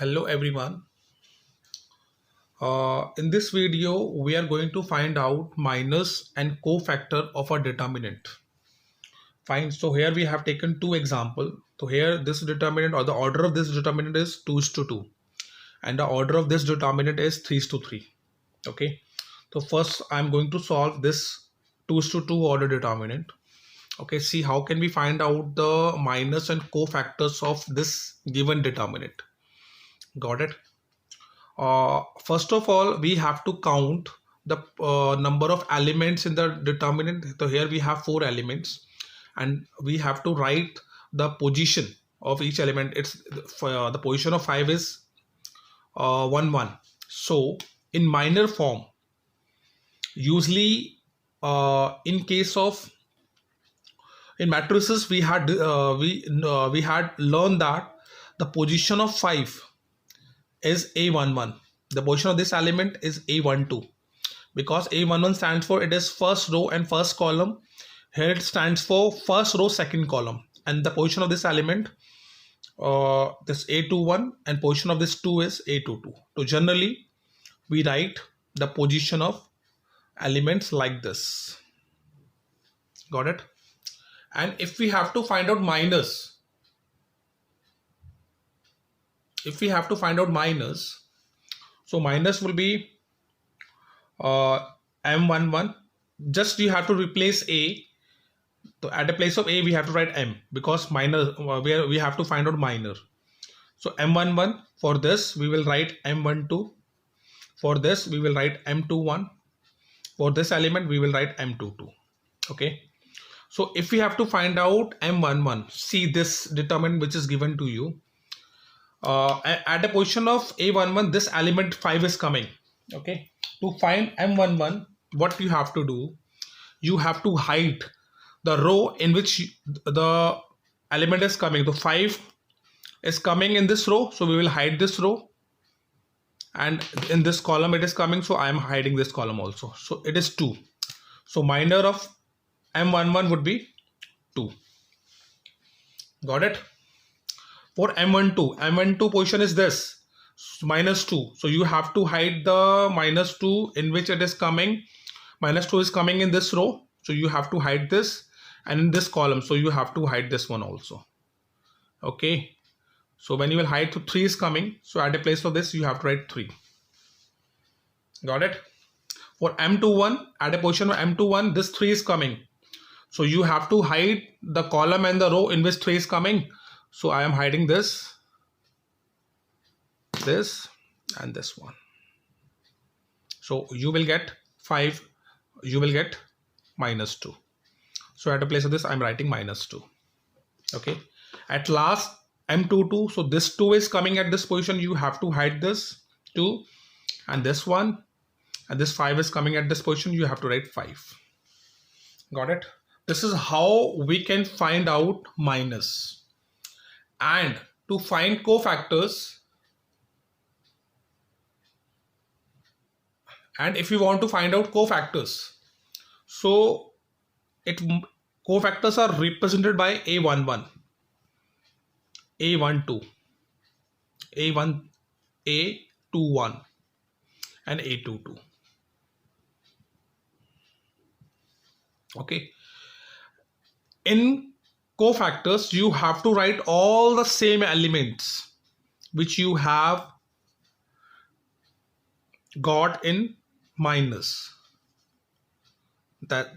Hello everyone. In this video, we are going to find out minus and cofactor of a determinant. Fine. So here we have taken two examples. So here this determinant or the order of this determinant is 2:2, and the order of this determinant is 3:3. Okay. So first I'm going to solve this 2:2 order determinant. Okay. See how can we find out the minus and cofactors of this given determinant. Got it? First of all, we have to count the number of elements in the determinant. So here we have 4 elements, and we have to write the position of each element. It's the position of 5 is 1 1. So in minor form, usually in case of in matrices we had learned that the position of 5 is A11. The position of this element is A12, because A11 stands for it is first row and first column. Here it stands for first row, second column, and the position of this element, this A21, and position of this 2 is A22. So generally we write the position of elements like this. Got it? And if we have to find out minus, so minus will be M11. Just you have to replace A. So at the place of A we have to write M, because minor we have to find out minor. So M11, for this we will write M12. For this we will write M21. For this element we will write M22. Okay. So if we have to find out M11, see this determinant which is given to you. At the position of A11, this element 5 is coming. Okay. To find M11, what you have to do, you have to hide the row in which the element is coming. The 5 is coming in this row, so we will hide this row, and in this column it is coming, so I am hiding this column also. So it is 2. So minor of M11 would be 2. Got it? For M12 position is this, minus 2. So you have to hide the minus 2 in which it is coming. Minus 2 is coming in this row, so you have to hide this, and in this column, so you have to hide this one also. Okay. So when you will hide, so 3 is coming, so at the place of this you have to write 3. Got it? For M21, at a position of M21, this 3 is coming, so you have to hide the column and the row in which 3 is coming. So I am hiding this, and this one. So you will get 5, you will get minus 2. So at the place of this I am writing minus 2. Okay. At last M22, so this 2 is coming at this position, you have to hide this 2 and this one, and this 5 is coming at this position, you have to write 5. Got it? This is how we can find out minus. And to find cofactors, and if you want to find out cofactors, so cofactors are represented by A11, A12, A21, and A22. Okay. In cofactors, you have to write all the same elements which you have got in minus,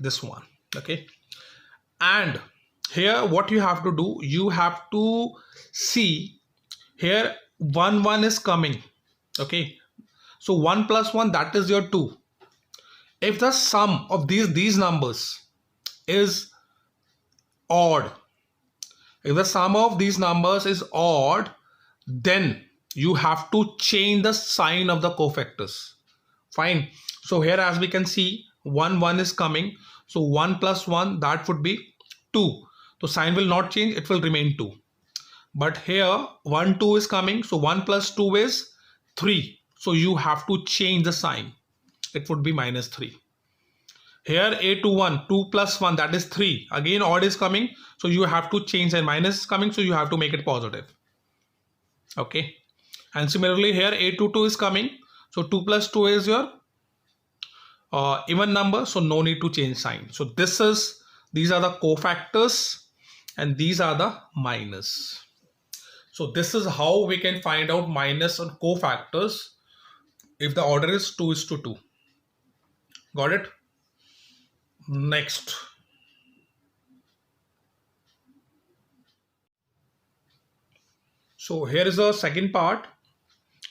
this one. Okay. And here what you have to do, you have to see here 1 1 is coming. Okay. So 1 plus 1, that is your 2. If the sum of these numbers is odd, if the sum of these numbers is odd, then you have to change the sign of the cofactors. Fine. So here as we can see, 1 1 is coming. So 1 plus 1, that would be 2. So sign will not change, it will remain 2. But here 1 2 is coming. So 1 plus 2 is 3. So you have to change the sign. It would be minus 3. Here A21, 2 plus 1, that is 3. Again odd is coming, so you have to change, and minus is coming, so you have to make it positive. Okay. And similarly here A22 is coming. So 2 plus 2 is your even number, so no need to change sign. So these are the cofactors and these are the minus. So this is how we can find out minus and cofactors if the order is 2:2. Got it? Next. So here is the second part.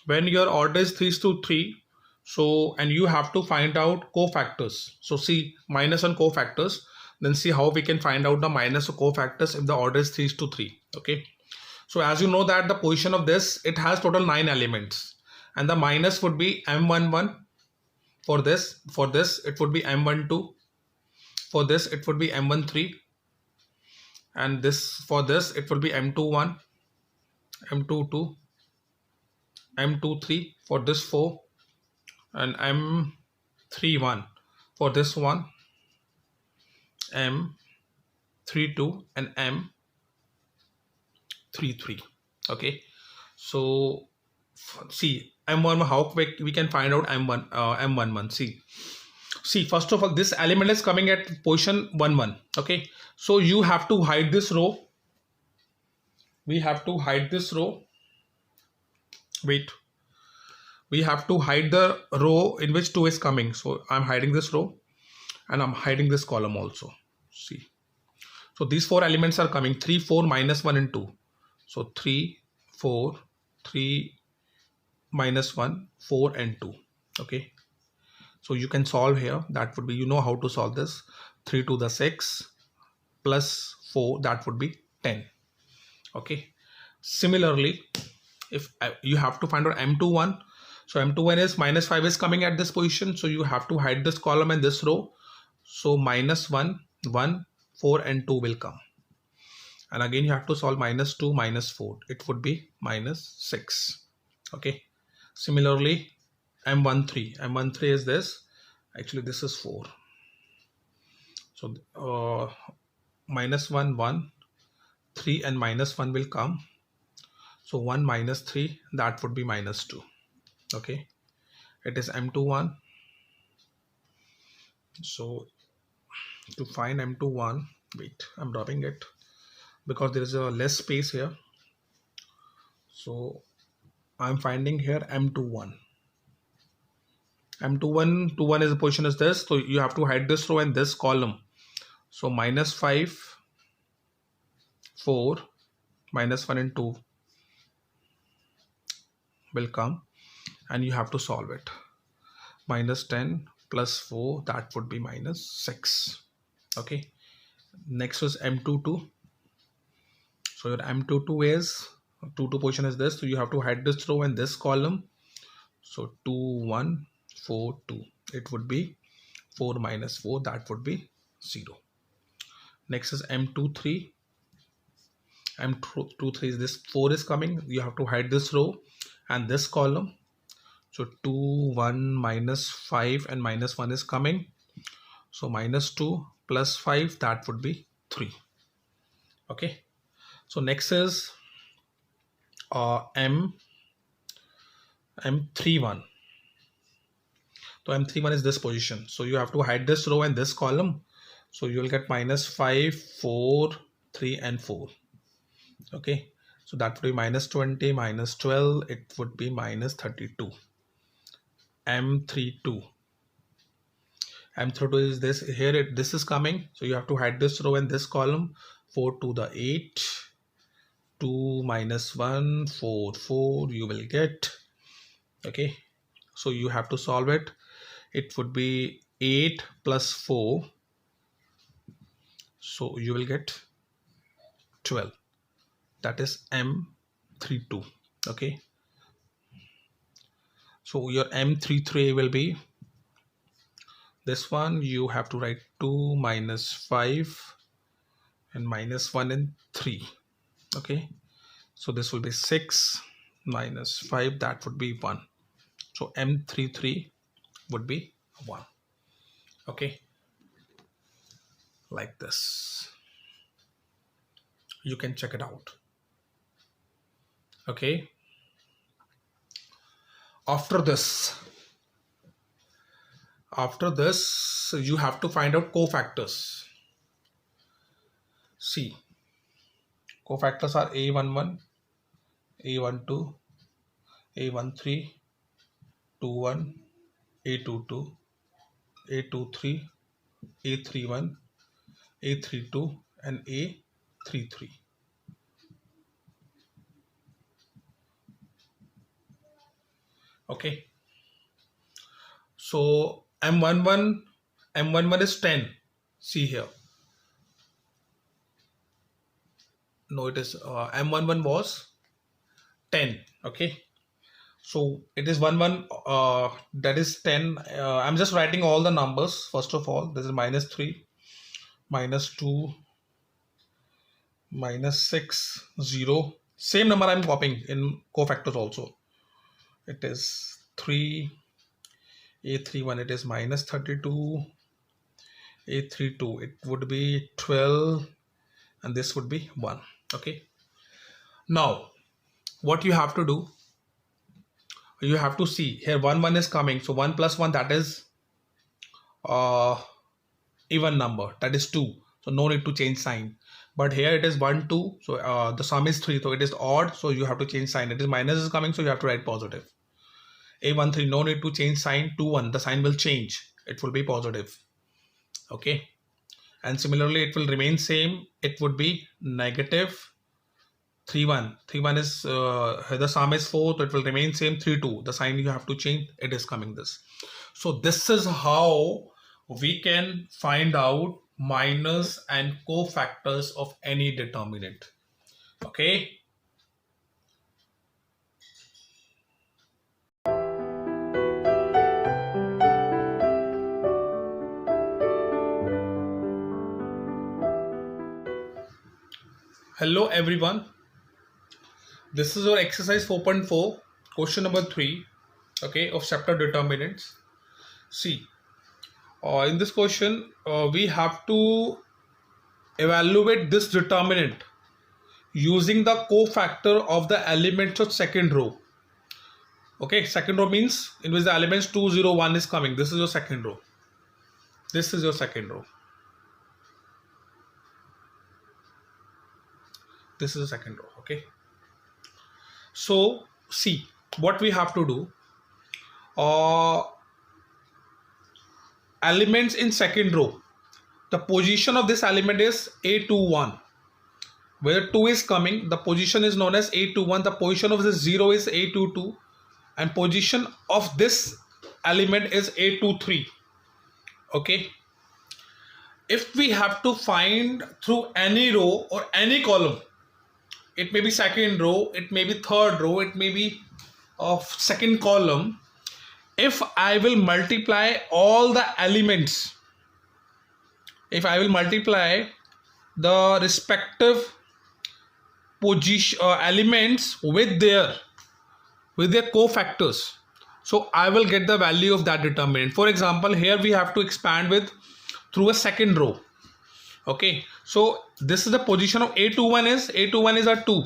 When your order is 3:3, so and you have to find out cofactors. So see minus and cofactors, then see how we can find out the minus or cofactors if the order is 3:3. Okay. So as you know that the position of this, it has total 9 elements, and the minus would be M11 for this. For this, it would be M12. For this, it would be M13, and this for this, it will be M21, M22, M23 for this 4, and M31 for this one, M32 and M33. Okay, so see M1, how quick we can find out M1, M11. See first of all, this element is coming at position 1 1. Okay, so you have to hide this row. We have to hide this row. Wait, we have to hide the row in which 2 is coming. So I'm hiding this row and I'm hiding this column also. See, so these 4 elements are coming, 3 4 minus 1 and 2. So 3 4 3 minus 1 4 and 2. Okay, so you can solve here. That would be, you know how to solve this. 3 to the 6 plus 4, that would be 10. Okay, similarly if you have to find out M21, so M21 is minus 5 is coming at this position, so you have to hide this column and this row. So minus 1 1 4 and 2 will come, and again you have to solve minus 2 minus 4, it would be minus 6. Okay, similarly M13 is this, actually this is 4. So minus 1 1 3 and minus 1 will come. So 1 minus 3, that would be minus 2. Okay, it is M21. So to find M21, wait, I'm dropping it because there is a less space here. So I'm finding here M21. M21 to 1 is the position is this, so you have to hide this row and this column. So minus 5 4 minus 1 and 2 will come, and you have to solve it. Minus 10 plus 4, that would be minus 6. Okay, next is M22. So your M22 is 2 position is this, so you have to hide this row and this column. So 2 1 4 2, it would be 4 minus 4, that would be 0. Next is M23. M23 is this, 4 is coming, you have to hide this row and this column. So 2 1 minus 5 and minus 1 is coming, so minus 2 plus 5, that would be 3. Okay, so next is M31. So M31 is this position, so you have to hide this row and this column. So you will get minus 5 4 3 and 4. Okay, so that would be minus 20 minus 12, it would be minus 32. M32 is this, here this is coming, so you have to hide this row and this column. 4 to the 8, 2 minus 1 4 4 you will get. Okay, so you have to solve it. It would be 8 plus 4, so you will get 12, that is M32. Okay, so your M33 will be this one. You have to write 2 minus 5 and minus 1 and 3. Okay, so this will be 6 minus 5, that would be 1. So M33 would be 1. Okay, like this, you can check it out. Okay, After this, you have to find out cofactors. See, cofactors are A11, A12, A13, 21, A22, A23, A31, A32 and A33. Okay, so M11 is 10. See here. No, it is M11 was 10. Okay, so it is 11, that is 10. I'm just writing all the numbers. First of all, this is -3, -2, -6, 0. Same number I'm copying in cofactors also. It is 3, A31, it is -32, A32, it would be 12, and this would be 1. Okay, now what you have to do, you have to see here 1 is coming, so 1 plus 1, that is even number, that is 2, so no need to change sign. But here it is 1 2, so the sum is 3, so it is odd, so you have to change sign. It is minus is coming, so you have to write positive. A13, no need to change sign. 2 1, the sign will change, it will be positive. Okay, and similarly it will remain same, it would be negative 3 1. 3 1 is the sum is 4, so it will remain same. 3 2, the sign you have to change, it is coming this. So this is how we can find out minors and cofactors of any determinant. Okay, hello everyone, this is our exercise 4.4, question number 3, okay, of chapter determinants. See, in this question we have to evaluate this determinant using the cofactor of the elements of second row. Okay, second row means in which the elements 2 0 1 is coming. This is your second row. This is your second row. This is the second row. Okay, so see what we have to do. Elements in second row, the position of this element is A21. Where 2 is coming, the position is known as A21. The position of this 0 is A22, and position of this element is A23. Okay, if we have to find through any row or any column, it may be second row, it may be third row, it may be of second column, if I will multiply all the elements, if I will multiply the respective position elements with their cofactors, so I will get the value of that determinant. For example, here we have to expand with through a second row. Okay, so this is the position of A21 is a 2.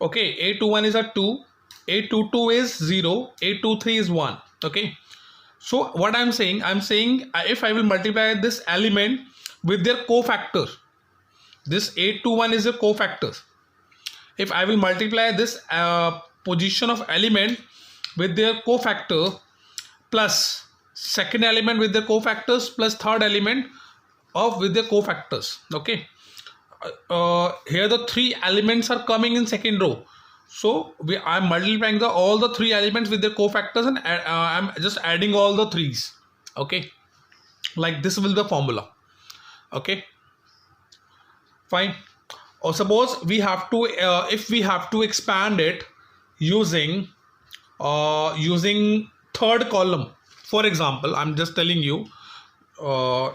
Okay, A21 is a 2, A22 is 0, A23 is 1. Okay, so what I'm saying if I will multiply this element with their cofactor, this A21 is a cofactor. If I will multiply this position of element with their cofactor plus second element with their cofactors plus third element of with their cofactors. Okay, here the 3 elements are coming in second row, so I'm multiplying all the 3 elements with their cofactors, and I'm just adding all the 3's. Okay, like this will be the formula. Okay, fine. Or suppose we have to if we have to expand it using third column. For example, I'm just telling you,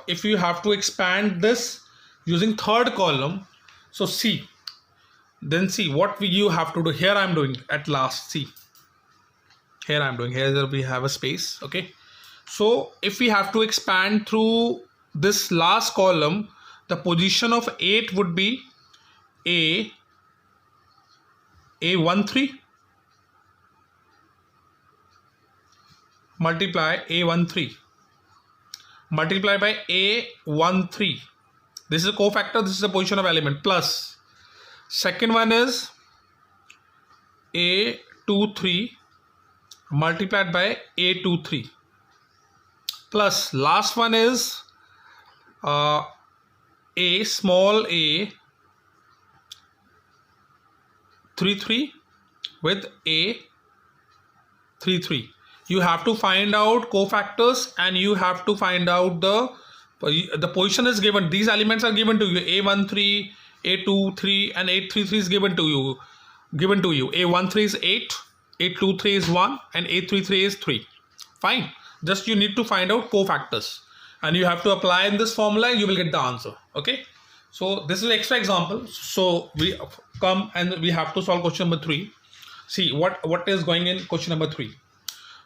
if you have to expand this using third column, so see what you have to do. Here I'm doing at last. See, here I'm doing, here we have a space. Okay, so if we have to expand through this last column, the position of 8 would be A13, multiply A13 multiply by A13. This is a cofactor, this is the position of element, plus second one is A23 multiplied by A23, plus last one is A small a 33 with A33. You have to find out cofactors and you have to find out the position is given. These elements are given to you. A13, A23 and A33 is given to you. A13 is 8, A23 is 1 and A33 is 3. Fine. Just you need to find out cofactors and you have to apply in this formula, you will get the answer. Okay. So this is an extra example. So we come and we have to solve question number 3. See what is going in question number 3.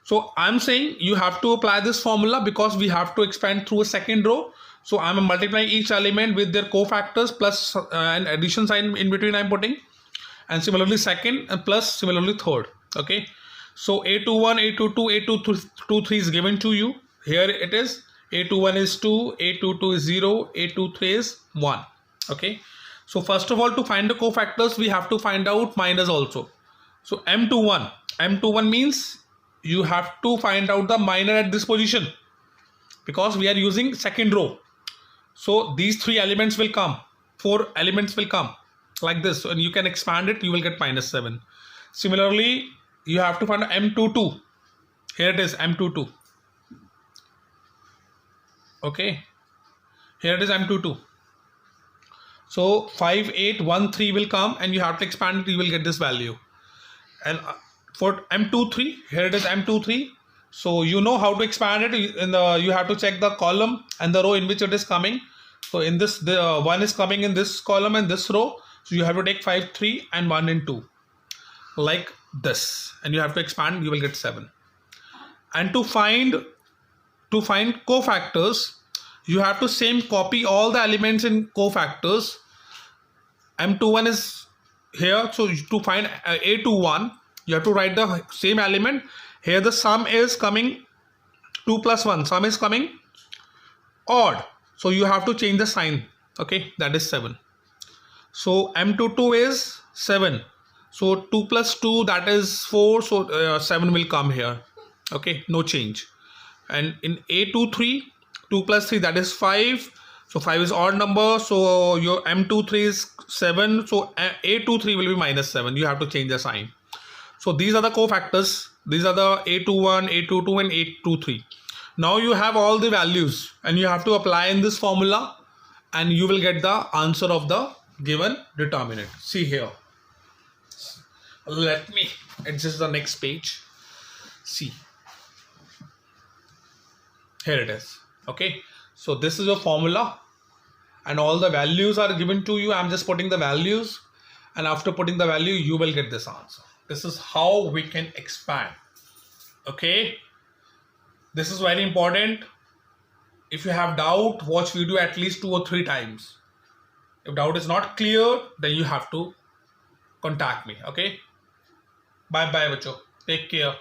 So I'm saying you have to apply this formula because we have to expand through a second row. So I'm multiplying each element with their cofactors plus an addition sign in between I'm putting, and similarly second and plus similarly third. Okay. So A21, A22, A23 is given to you. Here it is. A21 is 2, A22 is 0, A23 is 1. Okay. So first of all, to find the cofactors, we have to find out minors also. So M21 means you have to find out the minor at this position because we are using second row. So these 3 elements will come, 4 elements will come like this, and you can expand it, you will get -7. Similarly, you have to find M22. Here it is M22. Okay, here it is M22. So 5, 8, 1, 3 will come and you have to expand it, you will get this value. And for M23, here it is M23. So you know how to expand it. You have to check the column and the row in which it is coming. So in this, the 1 is coming in this column and this row. So you have to take 5, 3 and 1 and 2 like this, and you have to expand, you will get 7. And to find cofactors, you have to copy all the elements in cofactors. M21 is here, so to find A21, you have to write the same element. Here the sum is coming 2 plus 1, sum is coming odd, so you have to change the sign. Okay, that is 7. So M22 is 7, so 2 plus 2, that is 4, so 7 will come here. Okay, no change. And in A23, 2 plus 3, that is 5, so 5 is odd number, so your M23 is 7, so A23 will be -7. You have to change the sign. So these are the cofactors. These are the A21, A22 and A23. Now you have all the values and you have to apply in this formula and you will get the answer of the given determinant. See here. Let me adjust the next page. See. Here it is. Okay. So this is your formula and all the values are given to you. I'm just putting the values, and after putting the value, you will get this answer. This is how we can expand. Okay. This is very important. If you have doubt, watch video at least 2 or 3 times. If doubt is not clear, then you have to contact me. Okay. Bye bye, bacho. Take care.